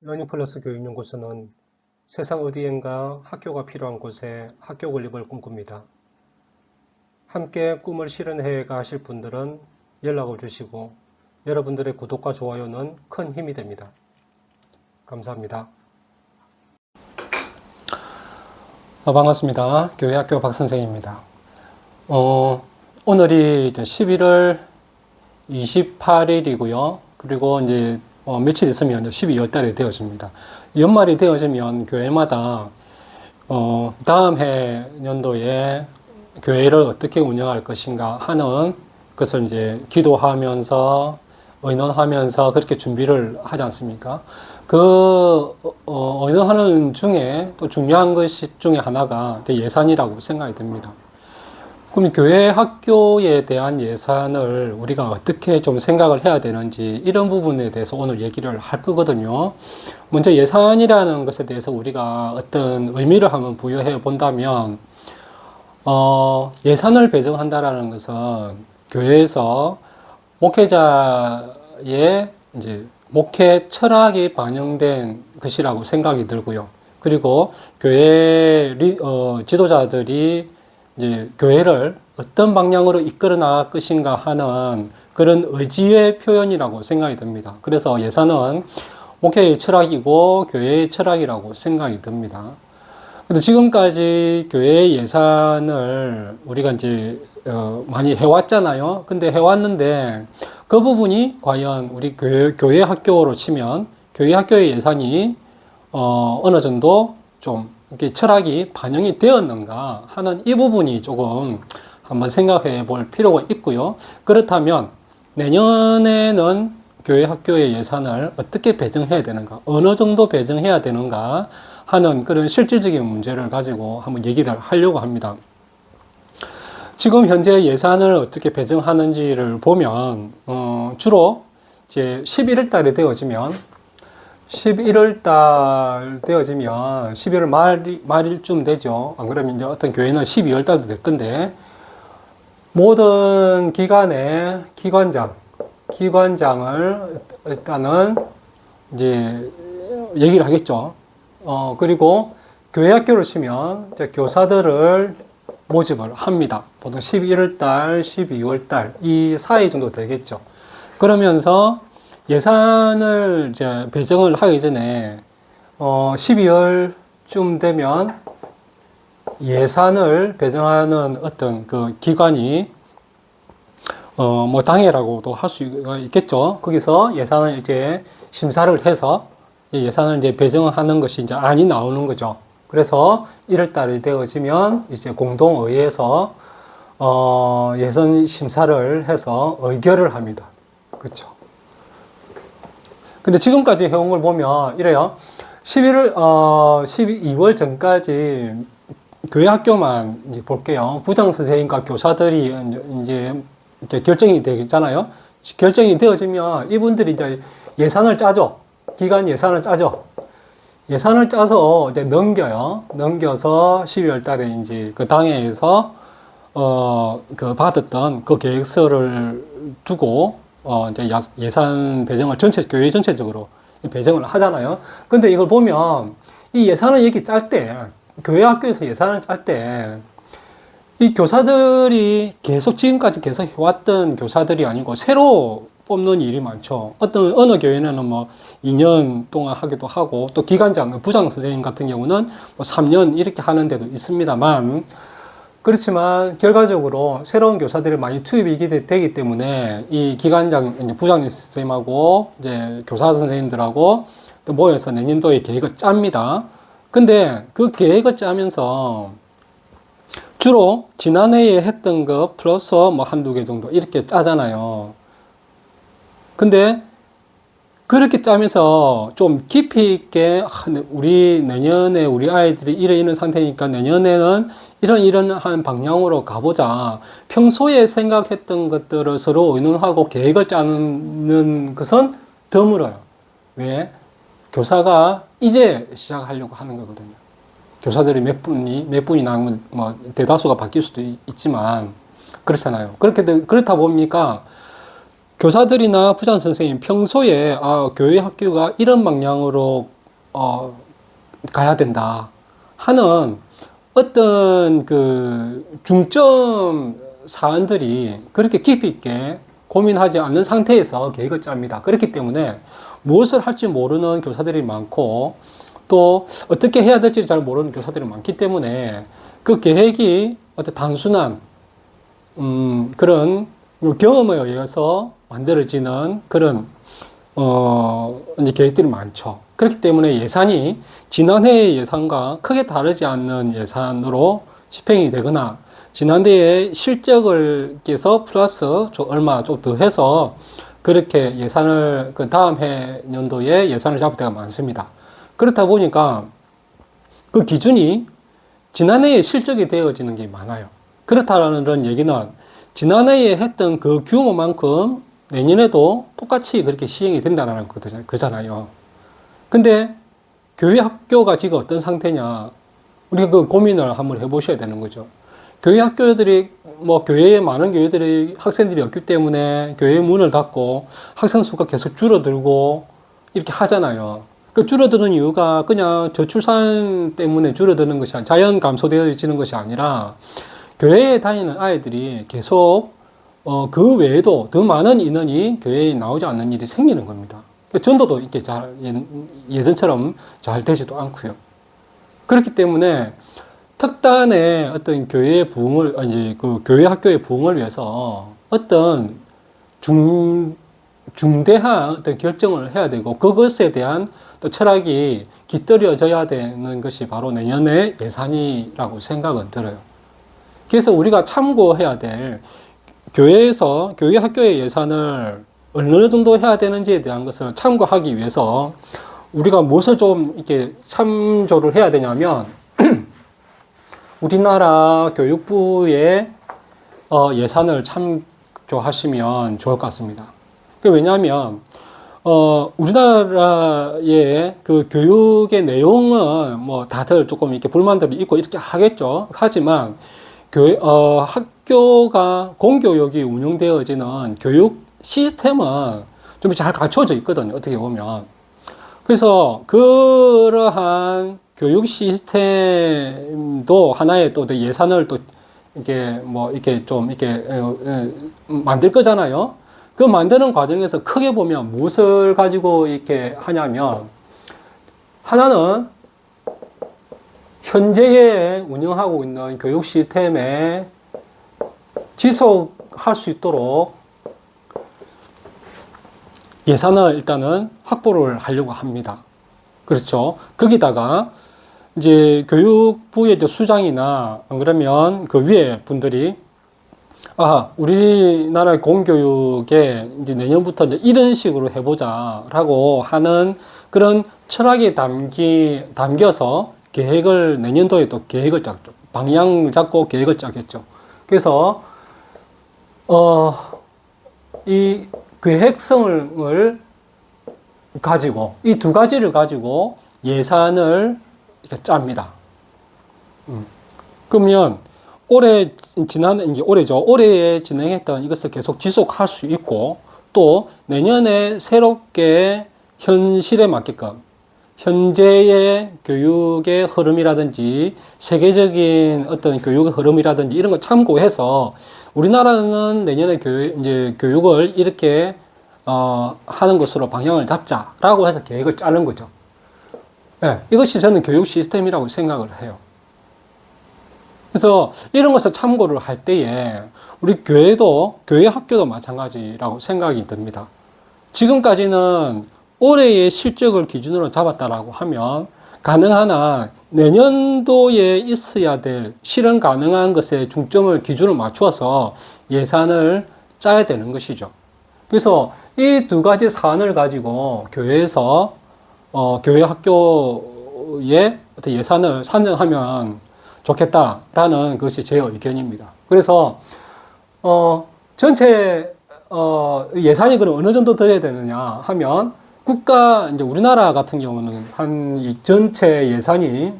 러닝플러스 교육연구소는 세상 어디엔가 학교가 필요한 곳에 학교 건립을 꿈꿉니다. 함께 꿈을 실현해가 하실 분들은 연락을 주시고 여러분들의 구독과 좋아요는 큰 힘이 됩니다. 감사합니다. 반갑습니다. 교회학교 박선생입니다. 오늘이 11월 28일이고요. 그리고 이제 며칠 있으면 12월 달이 되어집니다. 연말이 되어지면 교회마다 다음 해 연도에 교회를 어떻게 운영할 것인가 하는 것을 이제 기도하면서 의논하면서 그렇게 준비를 하지 않습니까? 그 의논하는 중에 또 중요한 것이 중에 하나가 예산이라고 생각이 듭니다. 그럼 교회 학교에 대한 예산을 우리가 어떻게 좀 생각을 해야 되는지 이런 부분에 대해서 오늘 얘기를 할 거거든요. 먼저 예산이라는 것에 대해서 우리가 어떤 의미를 한번 부여해 본다면 예산을 배정한다라는 것은 교회에서 목회자의 이제 목회 철학이 반영된 것이라고 생각이 들고요. 그리고 교회 지도자들이 이제 교회를 어떤 방향으로 이끌어 나갈 것인가 하는 그런 의지의 표현이라고 생각이 듭니다. 그래서 예산은 목회의 철학이고 교회의 철학이라고 생각이 듭니다. 근데 지금까지 교회 예산을 우리가 이제 많이 해왔잖아요. 근데 해왔는데 그 부분이 과연 우리 교회 학교로 치면 교회 학교의 예산이 어느 정도 좀 이렇게 철학이 반영이 되었는가 하는 이 부분이 조금 한번 생각해 볼 필요가 있고요. 그렇다면 내년에는 교회 학교의 예산을 어떻게 배정해야 되는가, 어느 정도 배정해야 되는가 하는 그런 실질적인 문제를 가지고 한번 얘기를 하려고 합니다. 지금 현재 예산을 어떻게 배정하는지를 보면 주로 이제 11월 달이 되어지면 11월 말일쯤 되죠. 안 그러면 이제 어떤 교회는 12월 달도 될 건데, 모든 기관의 기관장을 일단은 이제 얘기를 하겠죠. 그리고 교회 학교를 치면 이제 교사들을 모집을 합니다. 보통 11월 달, 12월 달, 이 사이 정도 되겠죠. 그러면서 예산을 이제 배정을 하기 전에 12월쯤 되면 예산을 배정하는 어떤 그 기관이 뭐 당회라고도 할 수가 있겠죠. 거기서 예산을 이제 심사를 해서 예산을 이제 배정하는 것이 이제 안이 나오는 거죠. 그래서 1월 달이 되어지면 이제 공동의회에서 예산 심사를 해서 의결을 합니다. 그렇죠. 근데 지금까지 해온 걸 보면 이래요. 12월 전까지 교회 학교만 볼게요. 부장 선생님과 교사들이 이제 결정이 되잖아요. 결정이 되어지면 이분들이 이제 예산을 짜죠. 기간 예산을 짜죠. 예산을 짜서 이제 넘겨서 12월 달에 이제 그 당회에서 그 받았던 그 계획서를 두고 이제 예산 배정을 교회 전체적으로 배정을 하잖아요. 근데 이걸 보면 이 예산을 이렇게 짤 때, 교회 학교에서 예산을 짤 때, 이 교사들이 지금까지 계속 해왔던 교사들이 아니고 새로 뽑는 일이 많죠. 어느 교회는 뭐 2년 동안 하기도 하고, 또 기관장, 부장 선생님 같은 경우는 뭐 3년 이렇게 하는 데도 있습니다만, 그렇지만 결과적으로 새로운 교사들이 많이 투입이 되기 때문에 이 기관장, 부장 선생님하고 이제 교사 선생님들하고 또 모여서 내년도에 계획을 짭니다. 근데 그 계획을 짜면서 주로 지난해에 했던 거 플러스 뭐 한두 개 정도 이렇게 짜잖아요. 근데 그렇게 짜면서 좀 깊이 있게 내년에 우리 아이들이 이런 상태니까 내년에는 이런 방향으로 가보자. 평소에 생각했던 것들을 서로 의논하고 계획을 짜는 것은 드물어요. 왜? 교사가 이제 시작하려고 하는 거거든요. 교사들이 몇 분이 나오면 뭐 대다수가 바뀔 수도 있지만 그렇잖아요. 그렇다 보니까 교사들이나 부장 선생님 평소에 교회 학교가 이런 방향으로 가야 된다 하는 어떤 그 중점 사안들이 그렇게 깊이 있게 고민하지 않는 상태에서 계획을 짭니다. 그렇기 때문에 무엇을 할지 모르는 교사들이 많고 또 어떻게 해야 될지 잘 모르는 교사들이 많기 때문에 그 계획이 어떤 단순한 그런 경험에 의해서 만들어지는 그런 이제 계획들이 많죠. 그렇기 때문에 예산이 지난해의 예산과 크게 다르지 않는 예산으로 집행이 되거나 지난해의 실적을 깨서 플러스 얼마 좀 더 해서 그렇게 예산을 그 다음 해 연도에 예산을 잡을 때가 많습니다. 그렇다 보니까 그 기준이 지난해의 실적이 되어지는 게 많아요. 그렇다는 얘기는 지난해에 했던 그 규모만큼 내년에도 똑같이 그렇게 시행이 된다는 거잖아요. 근데 교회 학교가 지금 어떤 상태냐? 우리가 그 고민을 한번 해보셔야 되는 거죠. 교회 학교들이, 교회에 많은 교회들이 학생들이 없기 때문에 교회 문을 닫고 학생 수가 계속 줄어들고 이렇게 하잖아요. 그 줄어드는 이유가 그냥 저출산 때문에 줄어드는 것이 아니라 자연 감소되어지는 것이 아니라 교회에 다니는 아이들이 계속 그 외에도 더 많은 인원이 교회에 나오지 않는 일이 생기는 겁니다. 전도도 이렇게 예전처럼 잘 되지도 않고요. 그렇기 때문에 특단의 어떤 교회의 부흥을, 이제 그 교회 학교의 부흥을 위해서 어떤 중대한 어떤 결정을 해야 되고 그것에 대한 또 철학이 깃들여져야 되는 것이 바로 내년의 예산이라고 생각은 들어요. 그래서 우리가 참고해야 될 교회에서 교회 학교의 예산을 어느 정도 해야 되는지에 대한 것을 참고하기 위해서 우리가 무엇을 좀 이렇게 참조를 해야 되냐면 우리나라 교육부의 예산을 참조하시면 좋을 것 같습니다. 왜냐하면 우리나라의 그 교육의 내용은 다들 조금 이렇게 불만들이 있고 이렇게 하겠죠. 하지만 학교가 공교육이 운영되어지는 교육 시스템은 좀 잘 갖춰져 있거든요. 어떻게 보면. 그래서 그러한 교육 시스템도 하나의 또 예산을 또 이렇게 이렇게 좀 이렇게 만들 거잖아요. 그 만드는 과정에서 크게 보면 무엇을 가지고 이렇게 하냐면 하나는 현재에 운영하고 있는 교육 시스템에 지속할 수 있도록 예산을 일단은 확보를 하려고 합니다. 그렇죠. 거기다가 이제 교육부의 수장이나 안 그러면 그 위에 분들이 우리나라 공교육에 이제 내년부터 이제 이런 식으로 해보자라고 하는 그런 철학이 담겨서 계획을 내년도에 또 계획을 짰죠. 방향을 잡고 계획을 짜겠죠. 그래서 이 계획성을 가지고 이 두 가지를 가지고 예산을 이렇게 짭니다. 그러면 올해에 진행했던 이것을 계속 지속할 수 있고 또 내년에 새롭게 현실에 맞게끔 현재의 교육의 흐름이라든지 세계적인 어떤 교육의 흐름이라든지 이런 걸 참고해서 우리나라는 내년에 교육을 이렇게 하는 것으로 방향을 잡자라고 해서 계획을 짜는 거죠. 네, 이것이 저는 교육 시스템이라고 생각을 해요. 그래서 이런 것을 참고를 할 때에 우리 교회 학교도 마찬가지라고 생각이 듭니다. 지금까지는 올해의 실적을 기준으로 잡았다라고 하면 가능한 한 내년도에 있어야 될 실현 가능한 것에 중점을 기준을 맞추어서 예산을 짜야 되는 것이죠. 그래서 이 두 가지 사안을 가지고 교회에서 교회 학교에 어떤 예산을 산정하면 좋겠다라는 것이 제 의견입니다. 그래서 전체 예산이 그럼 어느 정도 들어야 되느냐 하면 이제 우리나라 같은 경우는 이 전체 예산이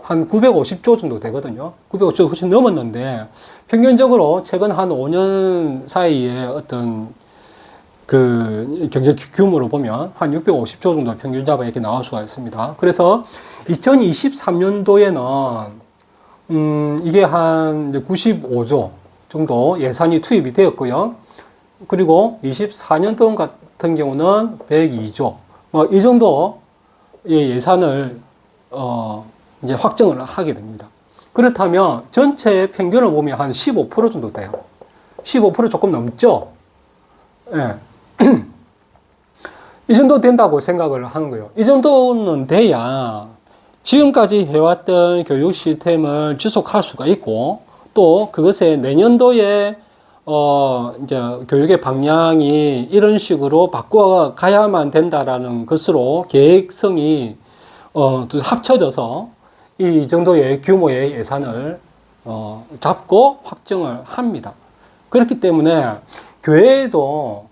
한 950조 정도 되거든요. 950조 훨씬 넘었는데, 평균적으로 최근 한 5년 사이에 어떤 그 경제 규모로 보면 한 650조 정도 평균 잡아 이렇게 나올 수가 있습니다. 그래서 2023년도에는 이게 한 95조 정도 예산이 투입이 되었고요. 그리고 24년도 같은 경우는 102조. 뭐 이 정도의 예산을 이제 확정을 하게 됩니다. 그렇다면 전체 평균을 보면 한 15% 정도 돼요. 15% 조금 넘죠? 예. 이 정도 된다고 생각을 하는 거예요. 이 정도는 돼야 지금까지 해왔던 교육 시스템을 지속할 수가 있고, 또 그것에 내년도에 이제 교육의 방향이 이런 식으로 바꿔가야만 된다라는 것으로 계획성이 합쳐져서 이 정도의 규모의 예산을 잡고 확정을 합니다. 그렇기 때문에 교회도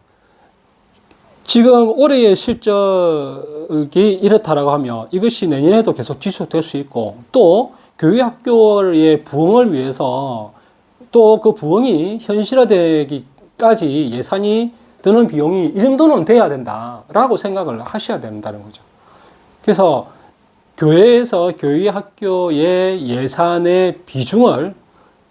지금 올해의 실적이 이렇다라고 하면 이것이 내년에도 계속 지속될 수 있고, 또 교회 학교의 부흥을 위해서 또 그 부흥이 현실화되기까지 예산이 드는 비용이 이 정도는 돼야 된다라고 생각을 하셔야 된다는 거죠. 그래서 교회에서 교회 학교의 예산의 비중을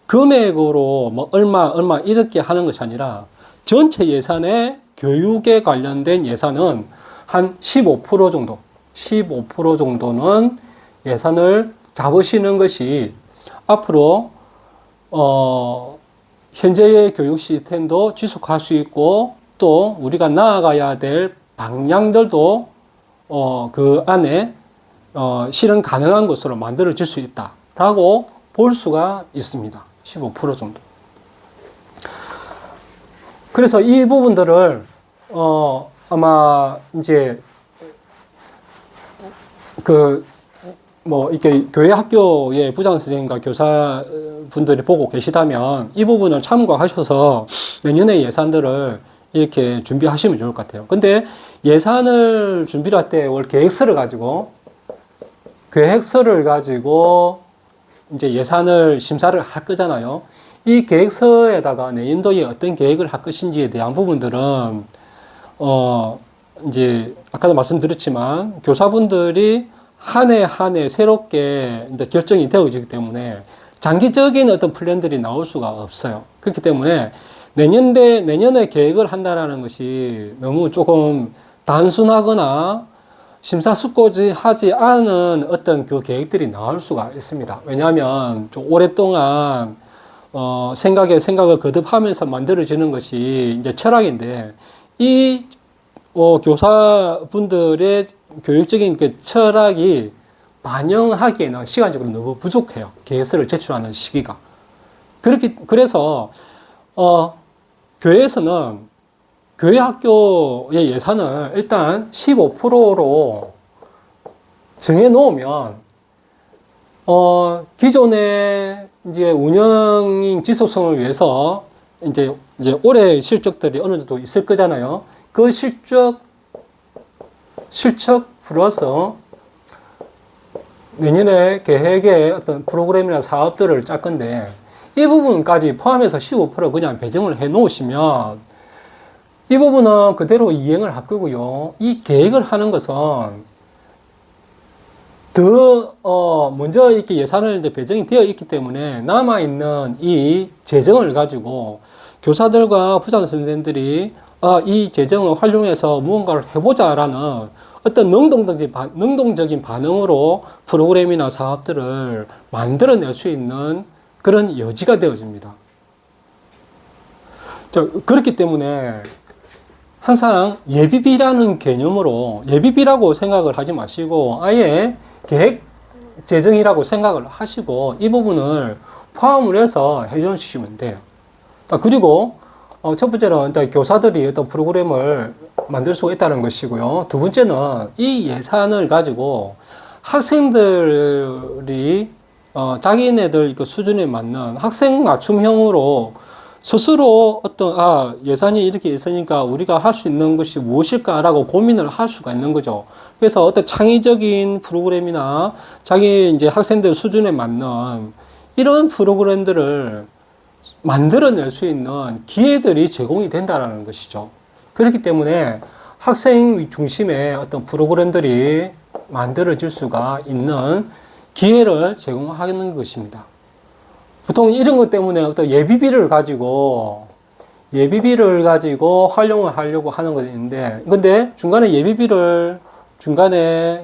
금액으로 뭐 얼마 이렇게 하는 것이 아니라 전체 예산의 교육에 관련된 예산은 한 15% 정도, 15% 정도는 예산을 잡으시는 것이 앞으로 현재의 교육 시스템도 지속할 수 있고, 또 우리가 나아가야 될 방향들도 그 안에 실현 가능한 것으로 만들어질 수 있다라고 볼 수가 있습니다. 15% 정도. 그래서 이 부분들을 아마 이제 이렇게 교회 학교의 부장 선생님과 교사분들이 보고 계시다면 이 부분을 참고하셔서 내년의 예산들을 이렇게 준비하시면 좋을 것 같아요. 근데 예산을 준비를 할 때 월 계획서를 가지고 이제 예산을 심사를 할 거잖아요. 이 계획서에다가 내년도에 어떤 계획을 할 것인지에 대한 부분들은 이제 아까도 말씀드렸지만 교사분들이 한 해 한 해 새롭게 이제 결정이 되어지기 때문에 장기적인 어떤 플랜들이 나올 수가 없어요. 그렇기 때문에 내년에 계획을 한다라는 것이 너무 조금 단순하거나 심사숙고하지 않은 어떤 그 계획들이 나올 수가 있습니다. 왜냐하면 좀 오랫동안 생각을 거듭하면서 만들어지는 것이 이제 철학인데, 이 교사분들의 교육적인 그 철학이 반영하기에는 시간적으로 너무 부족해요. 계획서를 제출하는 시기가. 그래서 교회에서는 교회 학교의 예산을 일단 15%로 정해 놓으면 기존의 이제 운영인 지속성을 위해서 이제 올해 실적들이 어느 정도 있을 거잖아요. 그 실적 플러스 내년에 계획의 어떤 프로그램이나 사업들을 짤 건데, 이 부분까지 포함해서 15% 그냥 배정을 해 놓으시면 이 부분은 그대로 이행을 할 거고요. 이 계획을 하는 것은 먼저 이렇게 예산을 이제 배정이 되어 있기 때문에 남아있는 이 재정을 가지고 교사들과 부장 선생님들이 이 재정을 활용해서 무언가를 해보자라는 어떤 능동적인 반응으로 프로그램이나 사업들을 만들어낼 수 있는 그런 여지가 되어집니다. 그렇기 때문에 항상 예비비라는 개념으로 예비비라고 생각을 하지 마시고 아예 계획 재정이라고 생각을 하시고 이 부분을 포함을 해서 해주시면 돼요. 그리고 첫 번째는 일단 교사들이 어떤 프로그램을 만들 수가 있다는 것이고요. 두 번째는 이 예산을 가지고 학생들이 자기네들 그 수준에 맞는 학생 맞춤형으로 스스로 어떤 예산이 이렇게 있으니까 우리가 할 수 있는 것이 무엇일까라고 고민을 할 수가 있는 거죠. 그래서 어떤 창의적인 프로그램이나 자기 이제 학생들 수준에 맞는 이런 프로그램들을 만들어낼 수 있는 기회들이 제공이 된다는 것이죠. 그렇기 때문에 학생 중심의 어떤 프로그램들이 만들어질 수가 있는 기회를 제공하는 것입니다. 보통 이런 것 때문에 어떤 예비비를 가지고 활용을 하려고 하는 것이 있는데, 근데 중간에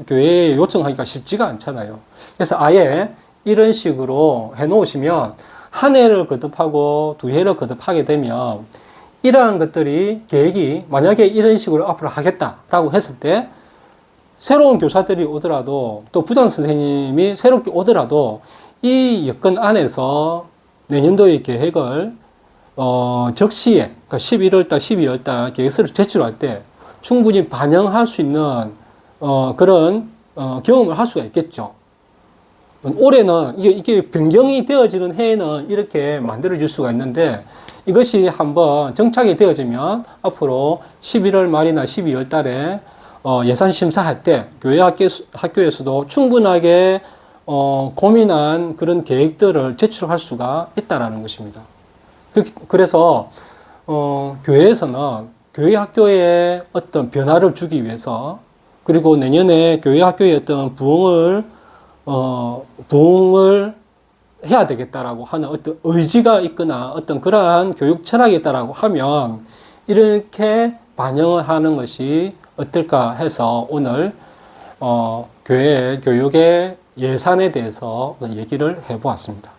교회에 요청하기가 쉽지가 않잖아요. 그래서 아예 이런 식으로 해 놓으시면 한 해를 거듭하고 두 해를 거듭하게 되면 이러한 것들이 계획이 만약에 이런 식으로 앞으로 하겠다라고 했을 때 새로운 교사들이 오더라도 또 부장 선생님이 새롭게 오더라도 이 여건 안에서 내년도의 계획을 적시에 그러니까 11월달, 12월달 계획서를 제출할 때 충분히 반영할 수 있는 그런 경험을 할 수가 있겠죠. 올해는 이게 변경이 되어지는 해에는 이렇게 만들어질 수가 있는데 이것이 한번 정착이 되어지면 앞으로 11월 말이나 12월 달에 예산 심사할 때 교회 학교에서도 충분하게 고민한 그런 계획들을 제출할 수가 있다라는 것입니다. 그래서 교회에서는 교회 학교에 어떤 변화를 주기 위해서 그리고 내년에 교회 학교의 어떤 부흥을 해야 되겠다라고 하는 어떤 의지가 있거나 어떤 그러한 교육 철학이 있다라고 하면 이렇게 반영을 하는 것이 어떨까 해서 오늘 교회 교육의 예산에 대해서 얘기를 해보았습니다.